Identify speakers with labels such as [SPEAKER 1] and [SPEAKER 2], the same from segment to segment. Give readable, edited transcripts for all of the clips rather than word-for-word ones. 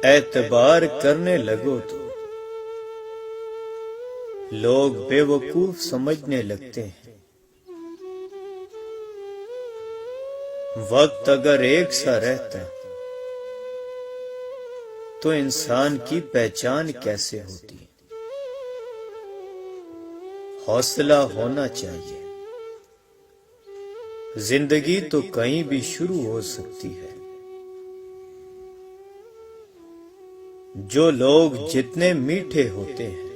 [SPEAKER 1] اعتبار کرنے لگو تو لوگ بے وقوف سمجھنے لگتے ہیں۔ وقت اگر ایک سا رہتا تو انسان کی پہچان کیسے ہوتی؟ حوصلہ ہونا چاہیے۔ زندگی تو کہیں بھی شروع ہو سکتی ہے۔ جو لوگ جتنے میٹھے ہوتے ہیں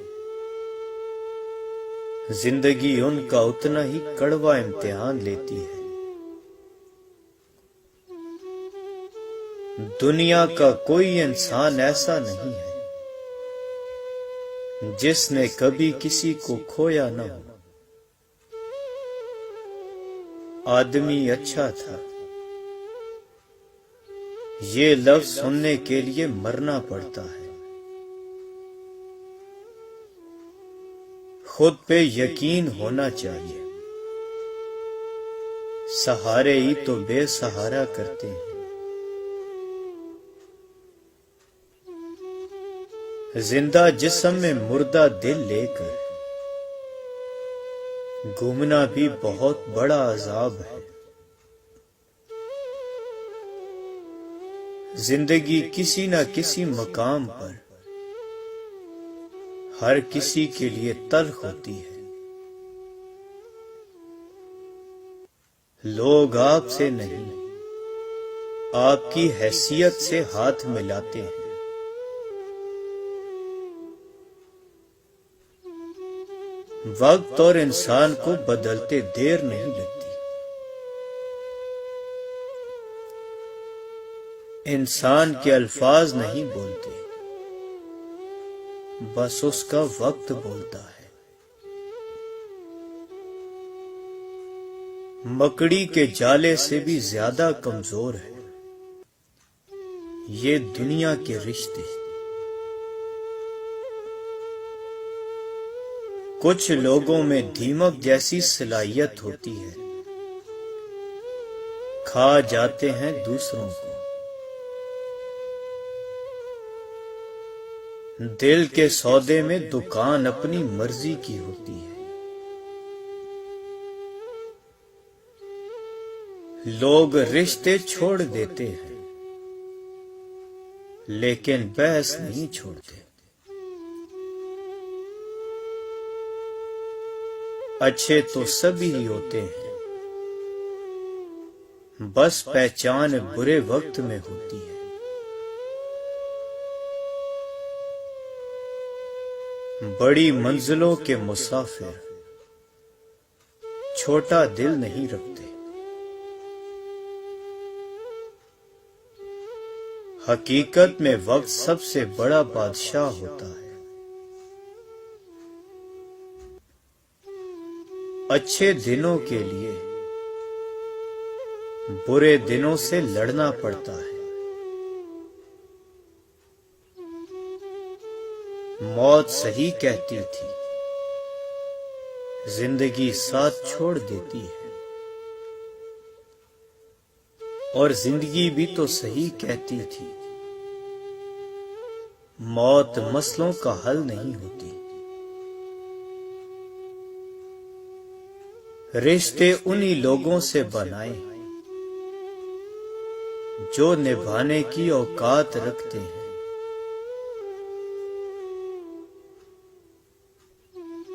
[SPEAKER 1] زندگی ان کا اتنا ہی کڑوا امتحان لیتی ہے۔ دنیا کا کوئی انسان ایسا نہیں ہے جس نے کبھی کسی کو کھویا نہ ہو۔ آدمی اچھا تھا یہ لفظ سننے کے لیے مرنا پڑتا ہے۔ خود پہ یقین ہونا چاہیے۔ سہارے ہی تو بے سہارا کرتے ہیں۔ زندہ جسم میں مردہ دل لے کر گھومنا بھی بہت بڑا عذاب ہے۔ زندگی کسی نہ کسی مقام پر ہر کسی کے لیے تلخ ہوتی ہے۔ لوگ آپ سے نہیں آپ کی حیثیت سے ہاتھ ملاتے ہیں۔ وقت اور انسان کو بدلتے دیر نہیں لگتی۔ انسان کے الفاظ نہیں بولتے، بس اس کا وقت بولتا ہے۔ مکڑی کے جالے سے بھی زیادہ کمزور ہے یہ دنیا کے رشتے۔ کچھ لوگوں میں دیمک جیسی صلاحیت ہوتی ہے، کھا جاتے ہیں دوسروں کو۔ دل کے سودے میں دکان اپنی مرضی کی ہوتی ہے۔ لوگ رشتے چھوڑ دیتے ہیں لیکن بحث نہیں چھوڑتے۔ اچھے تو سبھی ہی ہوتے ہیں، بس پہچان برے وقت میں ہوتی ہے۔ بڑی منزلوں کے مسافر چھوٹا دل نہیں رکھتے۔ حقیقت میں وقت سب سے بڑا بادشاہ ہوتا ہے۔ اچھے دنوں کے لیے برے دنوں سے لڑنا پڑتا ہے۔ موت صحیح کہتی تھی، زندگی ساتھ چھوڑ دیتی ہے، اور زندگی بھی تو صحیح کہتی تھی، موت مسئلوں کا حل نہیں ہوتی۔ رشتے انہی لوگوں سے بنائیں جو نبھانے کی اوقات رکھتے ہیں۔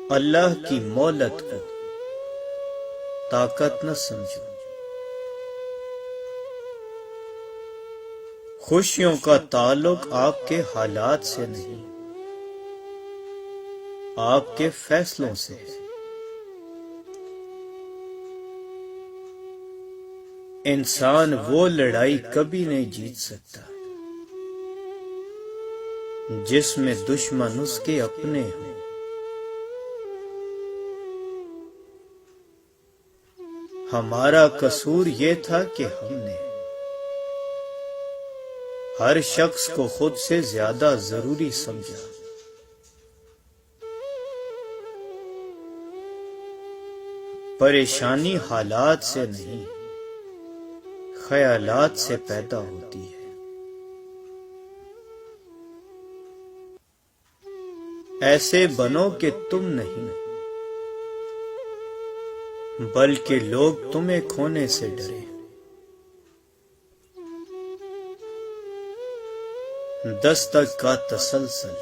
[SPEAKER 1] اللہ کی مہلت کو طاقت نہ سمجھو۔ خوشیوں کا تعلق آپ کے حالات سے نہیں، آپ کے فیصلوں سے ہے۔ انسان وہ لڑائی کبھی نہیں جیت سکتا جس میں دشمن اس کے اپنے ہوں۔ ہمارا قصور یہ تھا کہ ہم نے ہر شخص کو خود سے زیادہ ضروری سمجھا۔ پریشانی حالات سے نہیں، خیالات سے پیدا ہوتی ہے۔ ایسے بنو کہ تم نہیں بلکہ لوگ تمہیں کھونے سے ڈرے۔ دستک کا تسلسل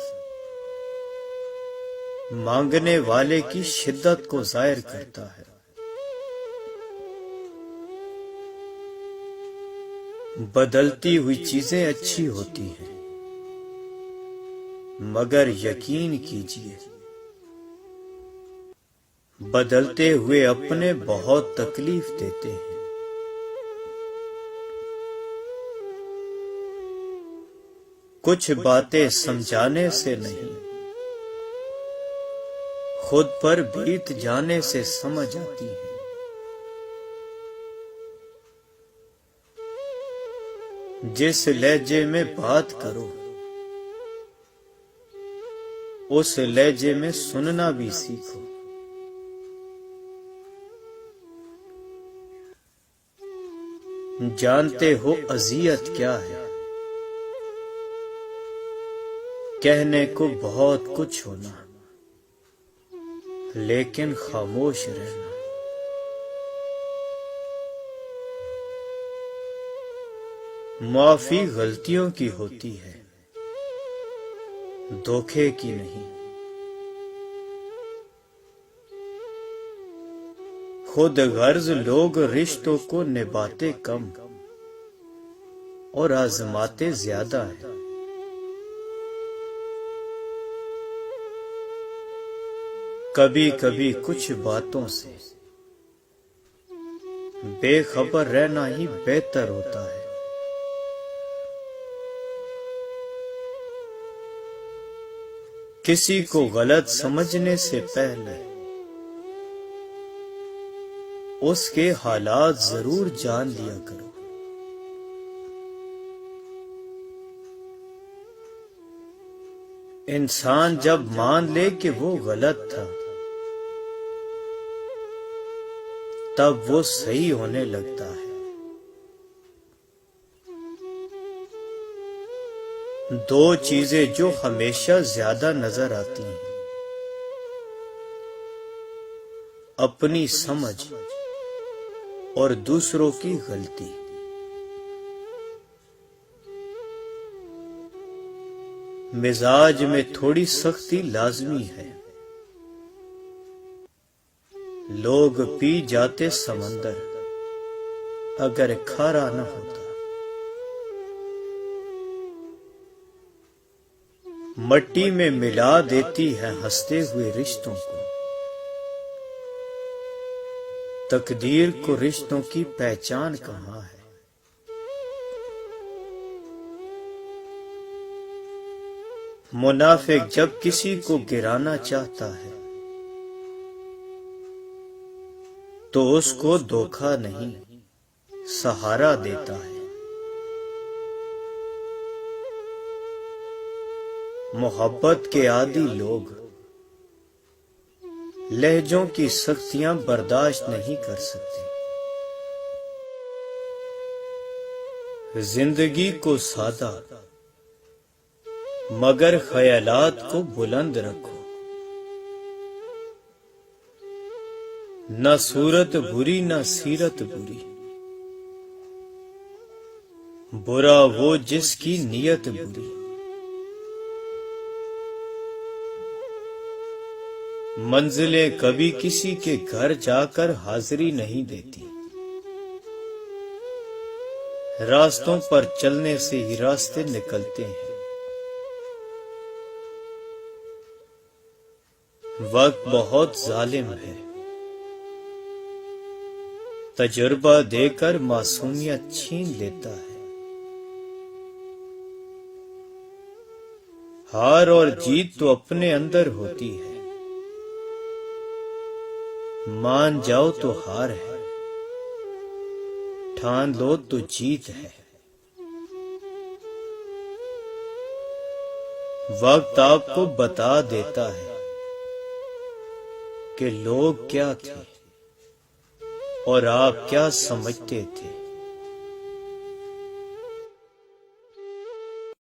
[SPEAKER 1] مانگنے والے کی شدت کو ظاہر کرتا ہے۔ بدلتی ہوئی چیزیں اچھی ہوتی ہیں، مگر یقین کیجیے بدلتے ہوئے اپنے بہت تکلیف دیتے ہیں۔ کچھ باتیں سمجھانے سے نہیں، خود پر بیت جانے سے سمجھ آتی ہیں۔ جس لہجے میں بات کرو اس لہجے میں سننا بھی سیکھو۔ جانتے ہو اذیت کیا ہے؟ کہنے کو بہت کچھ ہونا لیکن خاموش رہنا۔ معافی غلطیوں کی ہوتی ہے، دھوکے کی نہیں۔ خود غرض لوگ رشتوں کو نبھاتے کم اور آزماتے زیادہ ہیں۔ کبھی کبھی کچھ باتوں سے بے خبر رہنا ہی بہتر ہوتا ہے۔ کسی کو غلط سمجھنے سے پہلے اس کے حالات ضرور جان لیا کرو۔ انسان جب مان لے کہ وہ غلط تھا تب وہ صحیح ہونے لگتا ہے۔ دو چیزیں جو ہمیشہ زیادہ نظر آتی ہیں، اپنی سمجھ اور دوسروں کی غلطی۔ مزاج میں تھوڑی سختی لازمی ہے، لوگ پی جاتے سمندر اگر کھارا نہ ہوتا۔ مٹی میں ملا دیتی ہے ہنستے ہوئے رشتوں کو، تقدیر کو رشتوں کی پہچان کہاں ہے؟ منافق جب کسی کو گرانا چاہتا ہے تو اس کو دھوکہ نہیں، سہارا دیتا ہے۔ محبت کے عادی لوگ لہجوں کی سختیاں برداشت نہیں کر سکتے۔ زندگی کو سادہ مگر خیالات کو بلند رکھو۔ نہ صورت بری نہ سیرت بری، برا وہ جس کی نیت بری۔ منزلیں کبھی کسی کے گھر جا کر حاضری نہیں دیتی، راستوں پر چلنے سے ہی راستے نکلتے ہیں۔ وقت بہت ظالم ہے، تجربہ دے کر معصومیت چھین لیتا ہے۔ ہار اور جیت تو اپنے اندر ہوتی ہے، مان جاؤ تو ہار ہے، ٹھان لو تو جیت ہے۔ وقت آپ کو بتا دیتا ہے کہ لوگ کیا تھے اور آپ کیا سمجھتے تھے۔